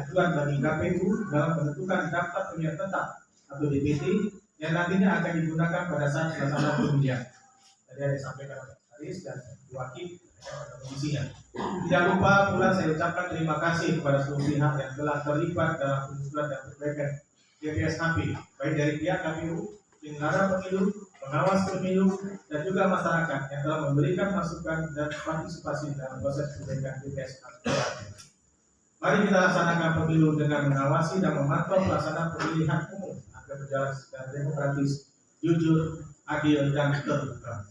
acuan bagi KPU dalam menentukan daftar pemilihan tetap atau DPT yang nantinya akan digunakan pada saat pelaksanaan pemilihan. Tadi ada disampaikan oleh Aris dan Wakil komisinya. Tidak lupa pula saya ucapkan terima kasih kepada seluruh pihak yang telah terlibat dalam penyusunan dan perbaikan DPSHP, baik dari pihak KPU, penyelenggara pemilu, pengawas pemilu, dan juga masyarakat yang telah memberikan masukan dan partisipasi dalam proses perbaikan DPSHP. Mari kita laksanakan pemilu dengan mengawasi dan memantau pelaksanaan pemilihan umum agar berjalan secara demokratis, jujur, adil, dan terbuka.